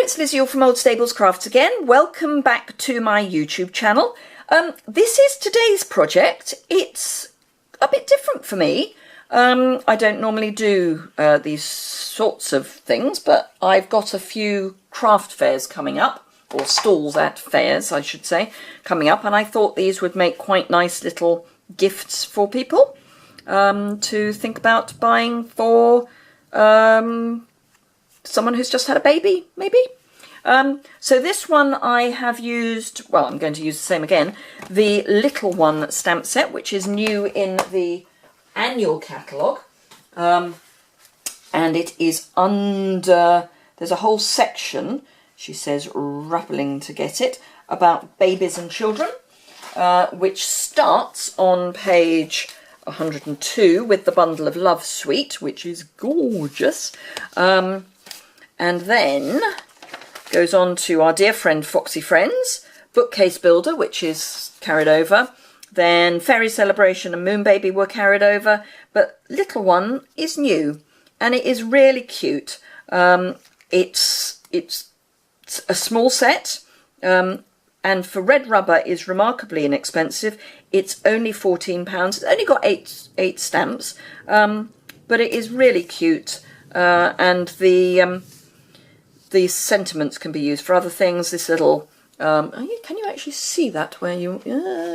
it's Liz Yuille from Old Stables Crafts again. Welcome back to my YouTube channel. This is today's project. It's a bit different for me. I don't normally do these sorts of things, but I've got a few craft fairs coming up, or stalls at fairs, I should say, coming up, and I thought these would make quite nice little gifts for people to think about buying for someone who's just had a baby, maybe. So this one I have used, well, I'm going to use the same again, the Little One stamp set, which is new in the annual catalogue. And it is under, there's a whole section, she says, rappelling to get it, about babies and children, which starts on page 102 with the Bundle of Love Suite, which is gorgeous. And then goes on to our dear friend Foxy Friends, Bookcase Builder, which is carried over. Then Fairy Celebration and Moon Baby were carried over, but Little One is new, and it is really cute. It's a small set, and for red rubber is remarkably inexpensive. It's only £14. It's only got eight stamps, but it is really cute, and the sentiments can be used for other things. This little, can you actually see that where you,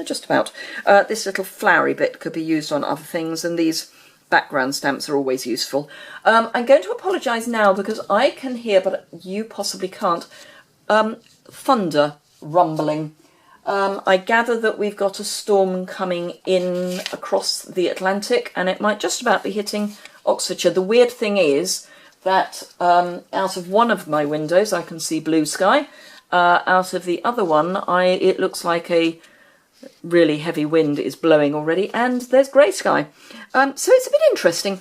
just about, this little flowery bit could be used on other things, and these background stamps are always useful. I'm going to apologise now because I can hear, but you possibly can't, thunder rumbling. I gather that we've got a storm coming in across the Atlantic, and it might just about be hitting Oxfordshire. The weird thing is that out of one of my windows I can see blue sky. Out of the other one, it looks like a really heavy wind is blowing already, and there's grey sky. So it's a bit interesting.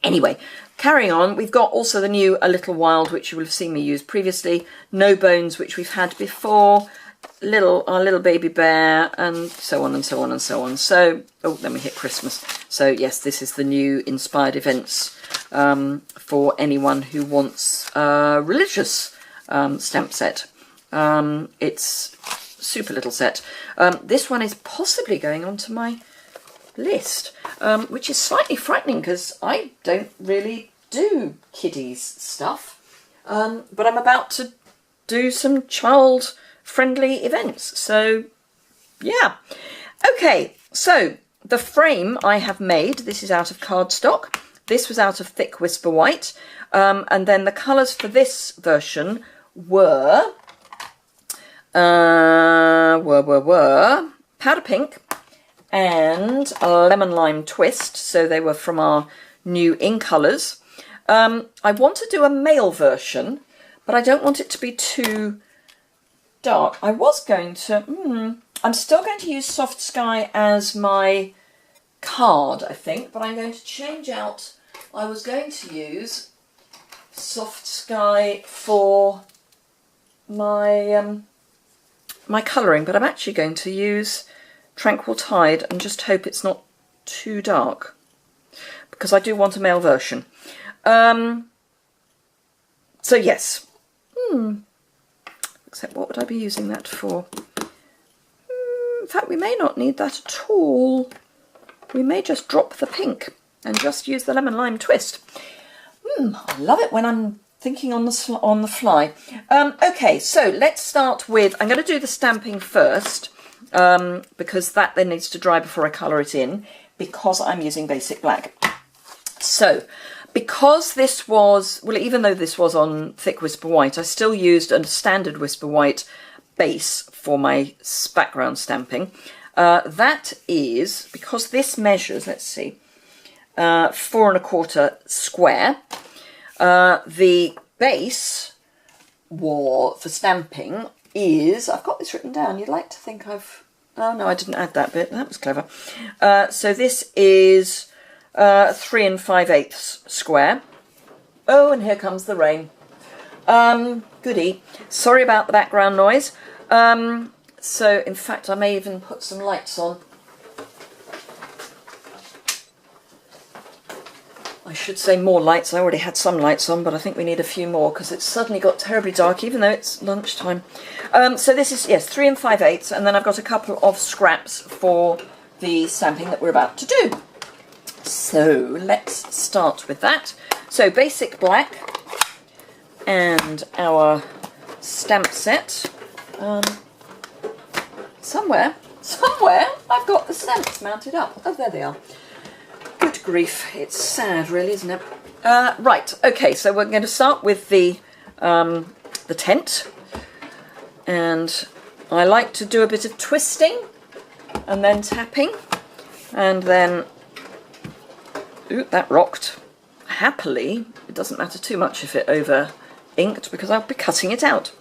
Anyway, carrying on, we've got also the new A Little Wild, which you will have seen me use previously, No Bones, which we've had before, our little baby bear, and so on and so on and so on. So, oh, then we hit Christmas. So yes, this is the new inspired events for anyone who wants a religious stamp set. It's super little set. This one is possibly going onto my list, which is slightly frightening because I don't really do kiddies stuff, but I'm about to do some child-friendly events, so yeah. Okay, so the frame I have made, this is out of cardstock. This was out of thick Whisper White, and then the colours for this version were Powder Pink and a Lemon Lime Twist, so they were from our new In Colours. I want to do a male version, but I don't want it to be too dark. I was going to, I'm still going to use Soft Sky as my card, I think, but I'm going to change out. I was going to use Soft Sky for my my colouring, but I'm actually going to use Tranquil Tide and just hope it's not too dark, because I do want a male version. So yes, except what would I be using that for? In fact, we may not need that at all. We may just drop the pink and just use the Lemon Lime Twist. I love it when I'm thinking on the fly. Okay, so let's start with, I'm going to do the stamping first, because that then needs to dry before I colour it in, because I'm using basic black. So, because this was, well, even though this was on thick Whisper White, I still used a standard Whisper White base for my background stamping. That is, because this measures, let's see, 4 1/4 square. The base for stamping is, I've got this written down, you'd like to think I've, oh no, I didn't add that bit, that was clever. So this is 3 5/8 square. Oh, and here comes the rain. Goody. Sorry about the background noise. So in fact I may even put some lights on. I should say more lights. I already had some lights on, but I think we need a few more because it's suddenly got terribly dark, even though it's lunchtime. So this is, yes, 3 5/8, and then I've got a couple of scraps for the stamping that we're about to do. So let's start with that. So basic black and our stamp set. Somewhere I've got the stamps mounted up. Oh, there they are. Good grief, it's sad really, isn't it? Right, okay, so we're going to start with the tent, and I like to do a bit of twisting and then tapping, and then, ooh, that rocked. Happily, it doesn't matter too much if it over inked because I'll be cutting it out,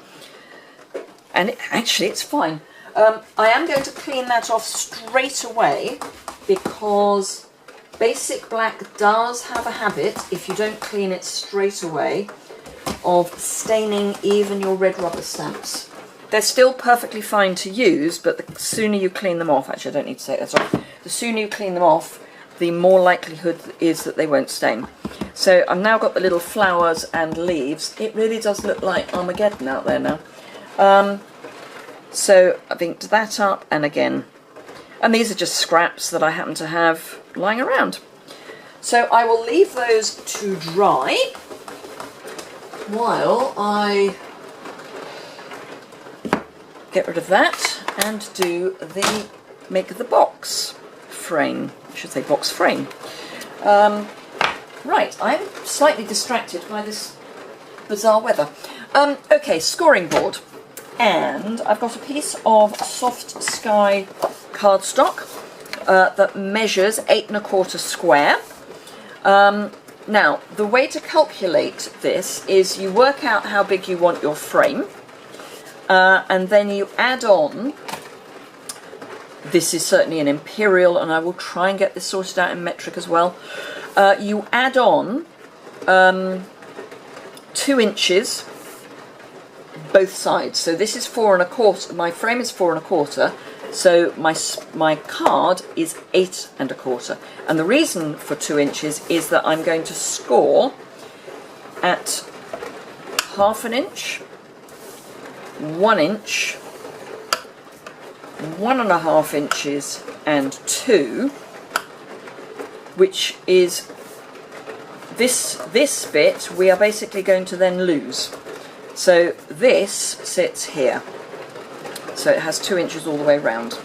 and actually it's fine. I am going to clean that off straight away because basic black does have a habit, if you don't clean it straight away, of staining even your red rubber stamps. They're still perfectly fine to use, but the sooner you clean them off, actually I don't need to say that, sorry, the sooner you clean them off, the more likelihood is that they won't stain. So I've now got the little flowers and leaves. It really does look like Armageddon out there now. So I've inked that up, and again, and these are just scraps that I happen to have lying around. So I will leave those to dry while I get rid of that and make the box frame. I should say box frame. Right, I'm slightly distracted by this bizarre weather. Okay, scoring board. And I've got a piece of soft sky cardstock that measures 8 1/4 square. Now, the way to calculate this is you work out how big you want your frame, and then you add on, this is certainly an imperial, and I will try and get this sorted out in metric as well. You add on 2 inches both sides. So this is 4 1/4, my frame is 4 1/4, so my card is 8 1/4. And the reason for 2 inches is that I'm going to score at 1/2 inch, 1 inch, 1 1/2 inches, and 2, which is this bit we are basically going to then lose. So this sits here, so it has 2 inches all the way round.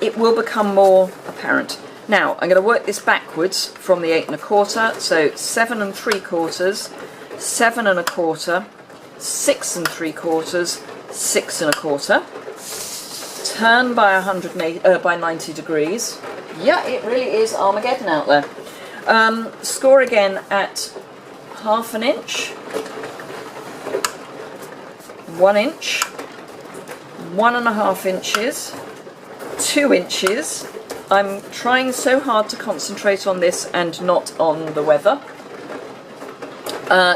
It will become more apparent. Now I'm going to work this backwards from the 8 1/4, so 7 3/4, 7 1/4, 6 3/4, 6 1/4. Turn by 90 degrees. Yeah, it really is Armageddon out there. Score again at 1/2 inch, 1 inch, 1 1/2 inches, 2 inches. I'm trying so hard to concentrate on this and not on the weather.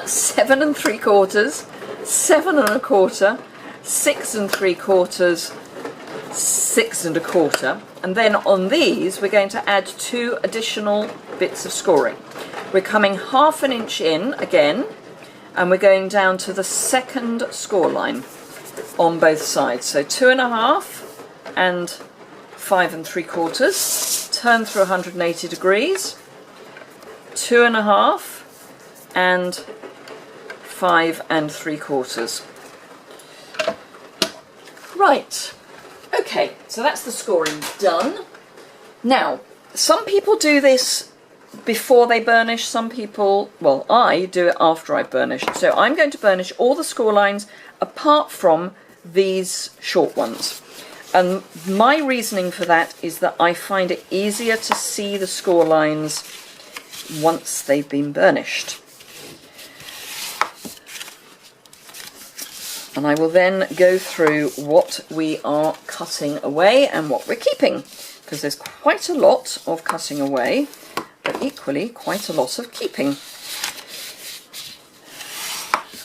7 3/4, 7 1/4, 6 3/4, 6 1/4, and then on these we're going to add 2 additional bits of scoring. We're coming 1/2 inch in again, and we're going down to the second score line on both sides. So 2 1/2 and 5 3/4. Turn through 180 degrees. 2 1/2 and 5 3/4. Right. Okay, so that's the scoring done. Now, some people do this before they burnish, some people, well, I do it after I burnish. So I'm going to burnish all the score lines apart from these short ones. And my reasoning for that is that I find it easier to see the score lines once they've been burnished. And I will then go through what we are cutting away and what we're keeping, because there's quite a lot of cutting away, but equally quite a lot of keeping.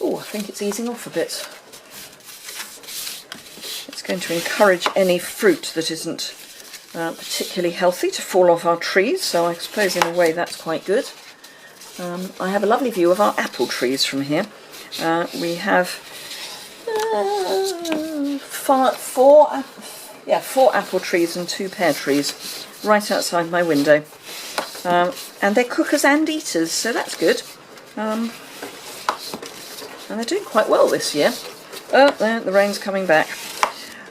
Oh, I think it's easing off a bit. It's going to encourage any fruit that isn't particularly healthy to fall off our trees, so I suppose in a way that's quite good. I have a lovely view of our apple trees from here. We have four apple trees and 2 pear trees right outside my window. And they're cookers and eaters, so that's good. And they're doing quite well this year. Oh, there, the rain's coming back.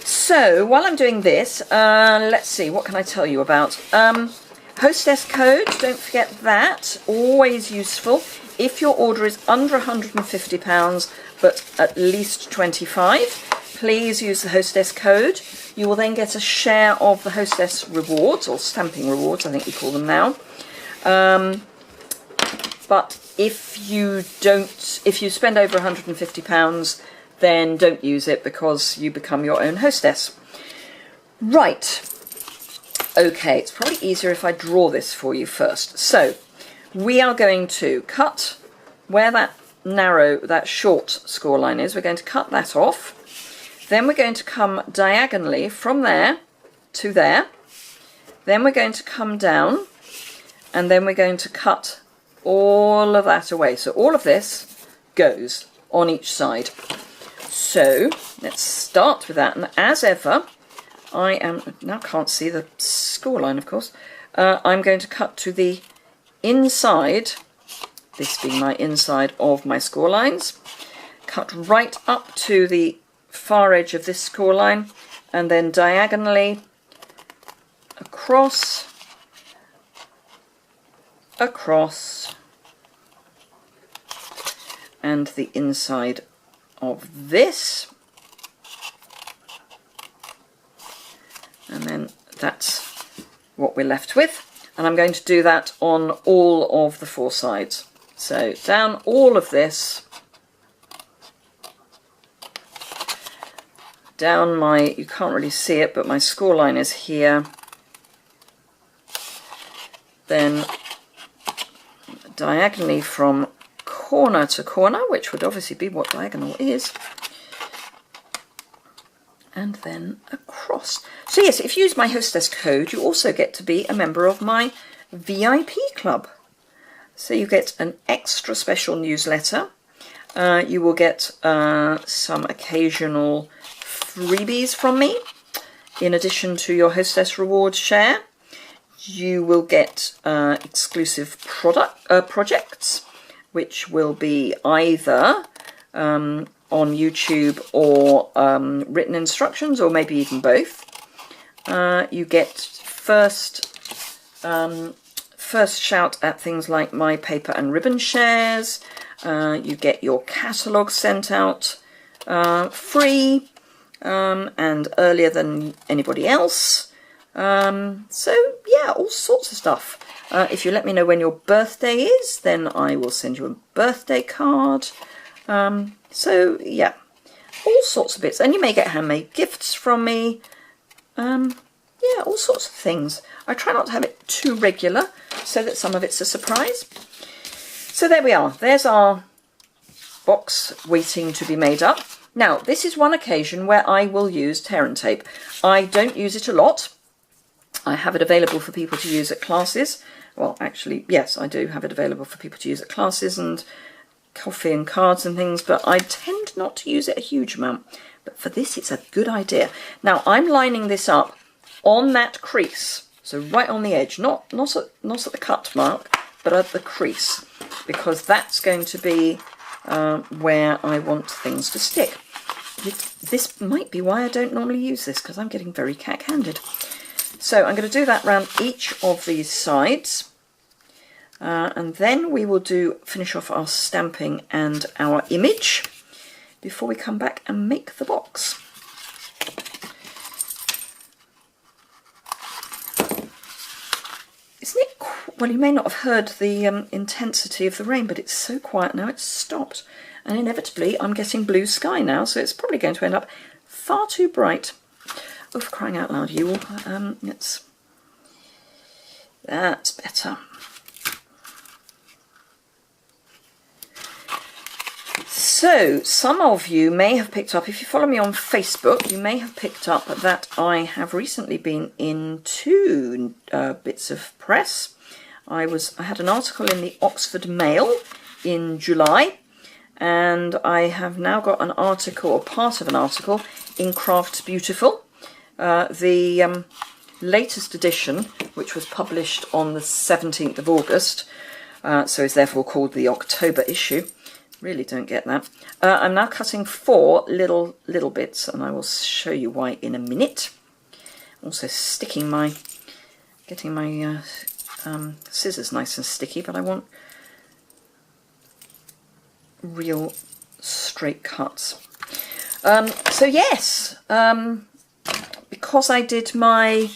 So, while I'm doing this, let's see, what can I tell you about? Hostess Code, don't forget that, always useful. If your order is under £150, but at least 25, please use the Hostess Code. You will then get a share of the Hostess rewards, or stamping rewards, I think we call them now. But if you spend over £150, then don't use it because you become your own hostess. Right. Okay, it's probably easier if I draw this for you first. So, we are going to cut where that short score line is. We're going to cut that off. Then we're going to come diagonally from there to there. Then we're going to come down, and then we're going to cut all of that away. So all of this goes on each side. So let's start with that. And as ever, now can't see the score line, of course. I'm going to cut to the inside, this being my inside of my score lines. Cut right up to the far edge of this score line, and then diagonally across, and the inside of this, and then that's what we're left with. And I'm going to do that on all of the 4 sides. So down all of this, down you can't really see it, but my score line is here. Then diagonally from corner to corner, which would obviously be what diagonal is, and then across. So yes, if you use my Hostess Code, you also get to be a member of my VIP club. So you get an extra special newsletter. You will get some occasional freebies from me, in addition to your Hostess Rewards share. You will get exclusive projects, which will be either on YouTube or written instructions, or maybe even both. You get first shout at things like my paper and ribbon shares. You get your catalogue sent out free and earlier than anybody else. So yeah, all sorts of stuff. If you let me know when your birthday is, then I will send you a birthday card. So yeah, all sorts of bits. And you may get handmade gifts from me. Yeah, all sorts of things. I try not to have it too regular so that some of it's a surprise. So there we are. There's our box waiting to be made up. Now, this is one occasion where I will use tear and tape. I don't use it a lot. I have it available for people to use at classes. Well, actually, yes, I do have it available for people to use at classes and coffee and cards and things, but I tend not to use it a huge amount. But for this, it's a good idea. Now, I'm lining this up on that crease, so right on the edge, not at the cut mark, but at the crease, because that's going to be where I want things to stick. This might be why I don't normally use this, because I'm getting very cack-handed. So I'm going to do that round each of these sides, and then we will finish off our stamping and our image before we come back and make the box. Isn't it? Well, you may not have heard the intensity of the rain, but it's so quiet now, it's stopped. And inevitably, I'm getting blue sky now, so it's probably going to end up far too bright. Oh, for crying out loud, you all. That's better. So, some of you may have picked up, if you follow me on Facebook, you may have picked up that I have recently been in 2 bits of press. I had an article in the Oxford Mail in July, and I have now got an article, or part of an article, in Crafts Beautiful. The latest edition, which was published on the 17th of August, so is therefore called the October issue. Really don't get that. I'm now cutting 4 little bits, and I will show you why in a minute. Also getting my scissors nice and sticky, but I want real straight cuts. So yes, because I did my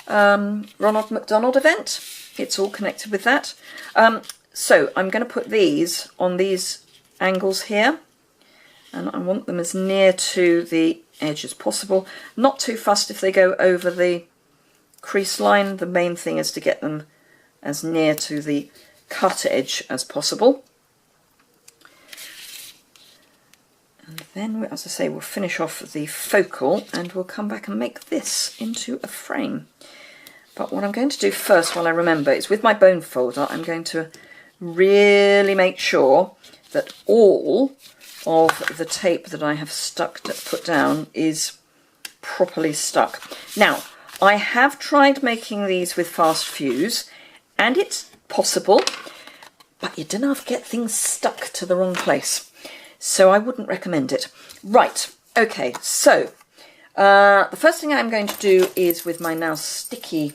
Ronald McDonald event, it's all connected with that. So I'm going to put these on these angles here, and I want them as near to the edge as possible. Not too fussed if they go over the crease line. The main thing is to get them as near to the cut edge as possible. And then, as I say, we'll finish off the focal and we'll come back and make this into a frame. But what I'm going to do first, while I remember, is with my bone folder, I'm going to really make sure that all of the tape that I have put down is properly stuck. Now, I have tried making these with fast fuse, and it's possible, but you don't have to get things stuck to the wrong place. So I wouldn't recommend it. Right, okay, so the first thing I'm going to do is, with my now sticky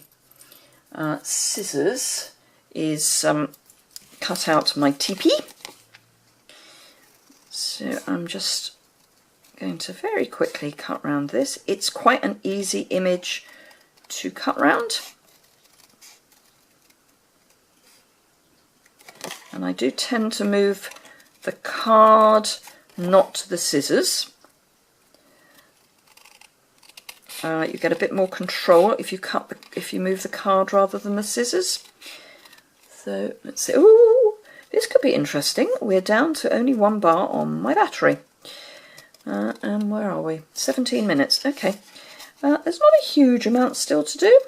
scissors, is cut out my teepee. So I'm just going to very quickly cut round this. It's quite an easy image to cut round. And I do tend to move the card, not the scissors. You get a bit more control if you move the card rather than the scissors. So let's see. Ooh, this could be interesting. We're down to only 1 bar on my battery. And where are we? 17 minutes. Okay. There's not a huge amount still to do.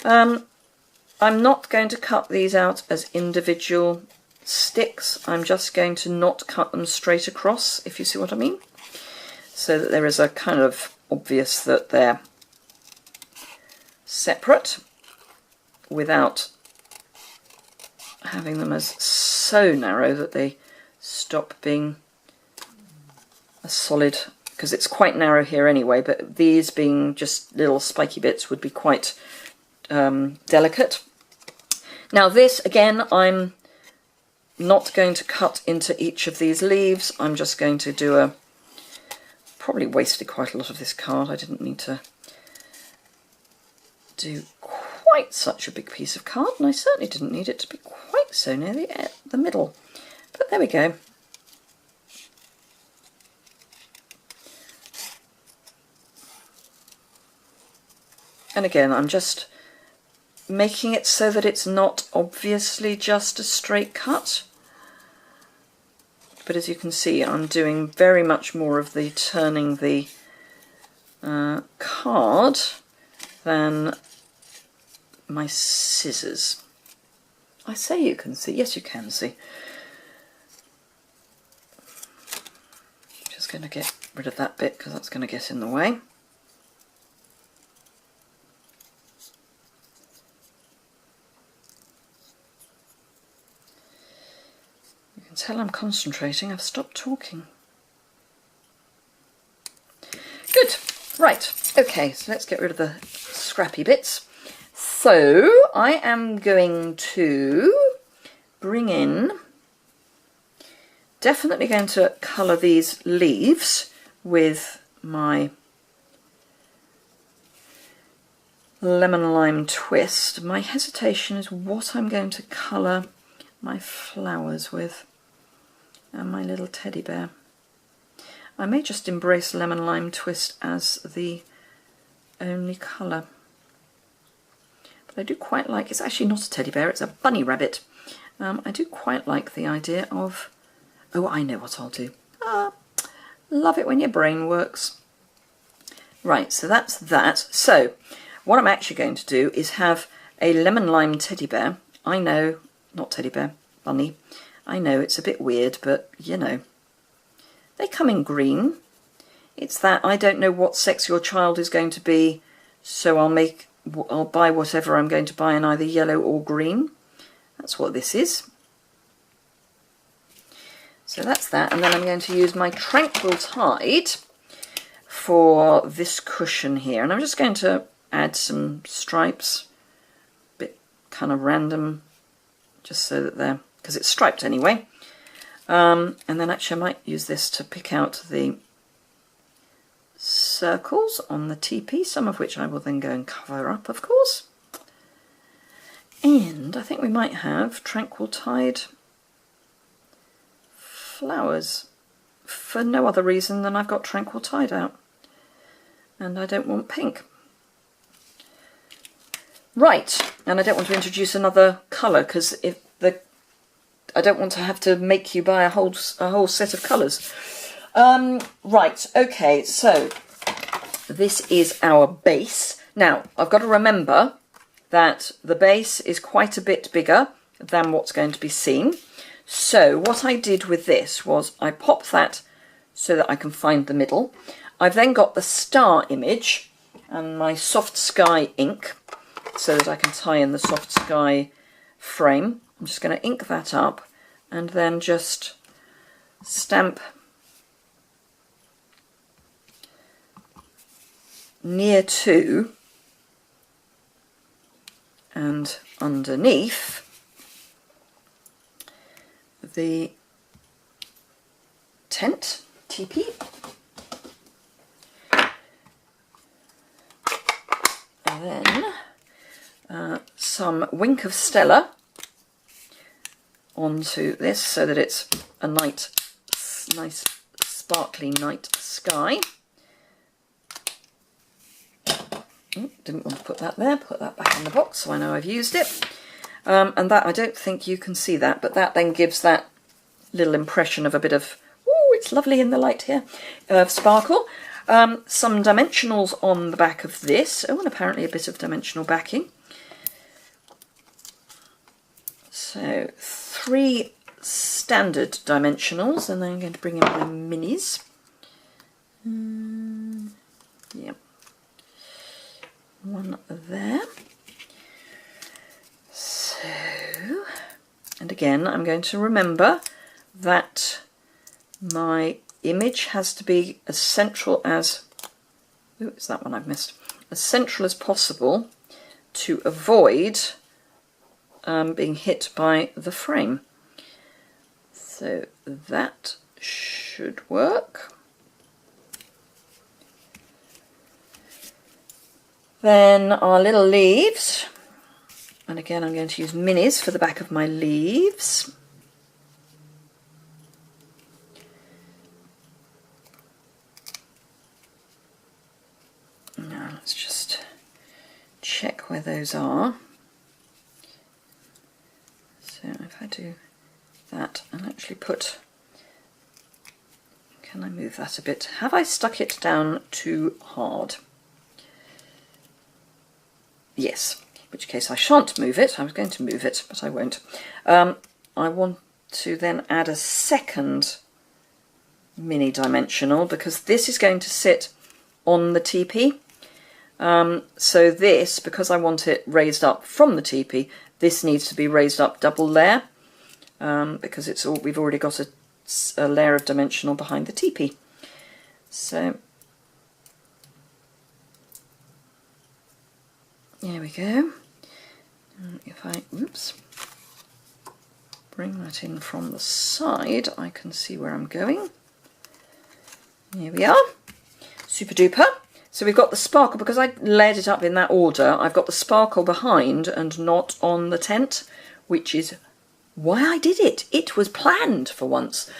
I'm not going to cut these out as individual sticks. I'm just going to not cut them straight across, if you see what I mean. So that there is a kind of obvious that they're separate without having them as so narrow that they stop being a solid, because it's quite narrow here anyway, but these being just little spiky bits would be quite delicate. Now this, again, I'm not going to cut into each of these leaves. I'm just going to do probably wasted quite a lot of this card. I didn't need to do quite such a big piece of card, and I certainly didn't need it to be quite so near the middle. But there we go. And again, I'm just making it so that it's not obviously just a straight cut. But as you can see, I'm doing very much more of the turning the card than my scissors. I say you can see. Yes, you can see. Just going to get rid of that bit because that's going to get in the way. You can tell I'm concentrating. I've stopped talking. Good. Right. Okay, so let's get rid of the scrappy bits. So I am going to bring in, definitely going to colour these leaves with my lemon lime twist. My hesitation is what I'm going to colour my flowers with and my little teddy bear. I may just embrace lemon lime twist as the only colour. But I do quite like, it's actually not a teddy bear, it's a bunny rabbit. I do quite like the idea of, oh, I know what I'll do. Love it when your brain works. Right, so that's that. So what I'm actually going to do is have a lemon lime teddy bear I know, not teddy bear, bunny. I know it's a bit weird, but you know. They come in green. It's that I don't know what sex your child is going to be, so I'll buy whatever I'm going to buy in either yellow or green. That's what this is. So that's that, and then I'm going to use my Tranquil Tide for this cushion here, and I'm just going to add some stripes, a bit kind of random, just so that they're, because it's striped anyway. And then actually I might use this to pick out the circles on the teepee, some of which I will then go and cover up, of course. And I think we might have Tranquil Tide flowers for no other reason than I've got Tranquil Tide out and I don't want pink. Right, and I don't want to introduce another colour because I don't want to have to make you buy a whole set of colours. Right, okay, so this is our base. Now, I've got to remember that the base is quite a bit bigger than what's going to be seen. So what I did with this was I popped that so that I can find the middle. I've then got the star image and my soft sky ink so that I can tie in the soft sky frame. I'm just going to ink that up and then just stamp near to and underneath the tent teepee. And then some Wink of Stella onto this so that it's a nice sparkly night sky. Didn't want to put that there, put that back in the box so I know I've used it. And that, I don't think you can see that, but that then gives that little impression of a bit of, oh, it's lovely in the light here, of sparkle. Some dimensionals on the back of this. Oh, and apparently a bit of dimensional backing. So 3 standard dimensionals, and then I'm going to bring in my minis. Yep. One there. So, and again, I'm going to remember that my image has to be as central as, ooh, it's that one I've missed, as central as possible to avoid being hit by the frame. So that should work. Then our little leaves, and again I'm going to use minis for the back of my leaves. Now let's just check where those are. So if I do that and actually put, can I move that a bit? Have I stuck it down too hard? Yes, in which case I shan't move it. I was going to move it, but I won't. I want to then add a second mini dimensional because this is going to sit on the teepee. So this, because I want it raised up from the teepee, this needs to be raised up double layer because it's all, we've already got a layer of dimensional behind the teepee. So there we go. If I, oops, bring that in from the side, I can see where I'm going. Here we are. Super duper. So we've got the sparkle, because I laid it up in that order, I've got the sparkle behind and not on the tent, which is why I did it. It was planned for once.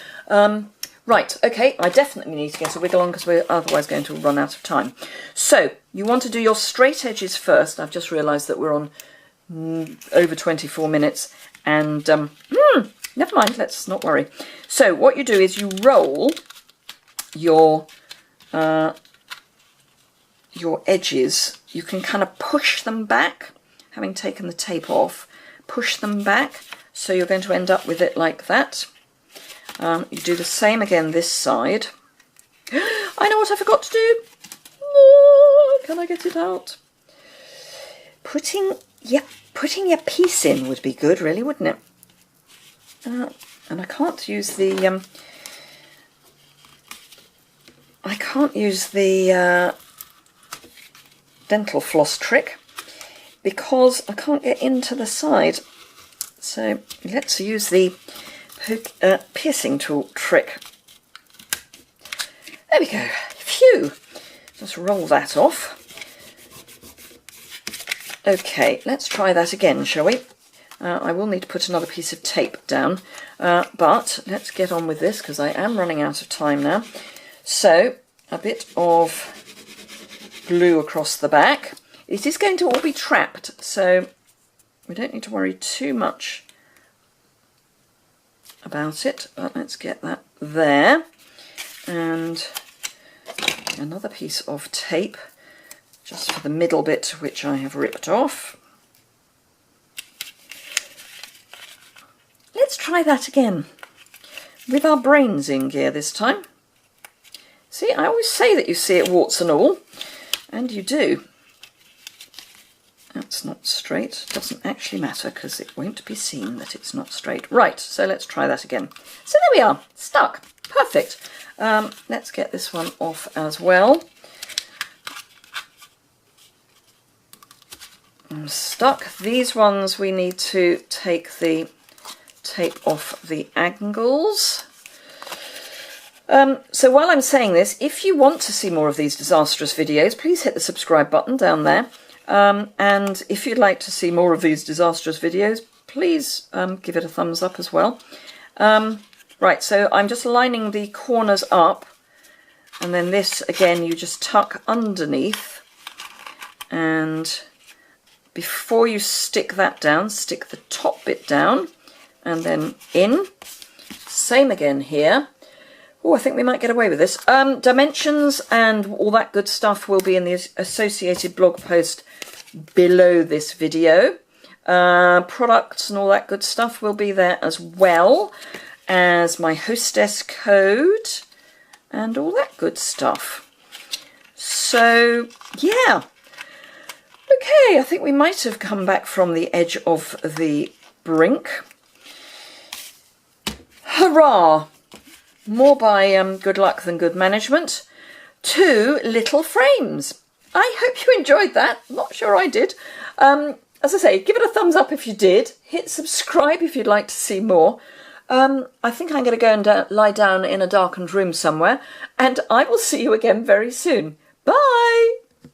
Right, okay, I definitely need to get a wiggle on because we're otherwise going to run out of time. So, you want to do your straight edges first. I've just realised that we're on over 24 minutes and never mind, let's not worry. So, what you do is you roll your edges. You can kind of push them back, having taken the tape off, push them back. So you're going to end up with it like that. You do the same again this side. I know what I forgot to do. Oh, can I get it out? Putting your piece in would be good, really, wouldn't it? And I can't use the dental floss trick because I can't get into the side. So let's use the piercing tool trick. There we go. Phew. Just roll that off. Okay, let's try that again, shall we? I will need to put another piece of tape down, but let's get on with this because I am running out of time now. So, a bit of glue across the back. It is going to all be trapped, so we don't need to worry too much about it, but let's get that there. And another piece of tape just for the middle bit which I have ripped off. Let's try that again with our brains in gear this time. See, I always say that you see it warts and all, and you do. That's not straight. Doesn't actually matter because it won't be seen that it's not straight. Right, so let's try that again. So there we are, stuck. Perfect. Let's get this one off as well. I'm stuck. These ones we need to take the tape off the angles. So while I'm saying this, if you want to see more of these disastrous videos, please hit the subscribe button down there. And if you'd like to see more of these disastrous videos, please give it a thumbs up as well. Right, so I'm just lining the corners up, and then this again you just tuck underneath, and before you stick that down, stick the top bit down and then in. Same again here. Oh, I think we might get away with this. Dimensions and all that good stuff will be in the associated blog post below this video. Products and all that good stuff will be there as well as my Hostess Code and all that good stuff. So, yeah. Okay, I think we might have come back from the edge of the brink. Hurrah! More by good luck than good management. 2 little frames. I hope you enjoyed that. Not sure I did. As I say, give it a thumbs up if you did. Hit subscribe if you'd like to see more. I think I'm going to go and lie down in a darkened room somewhere, and I will see you again very soon.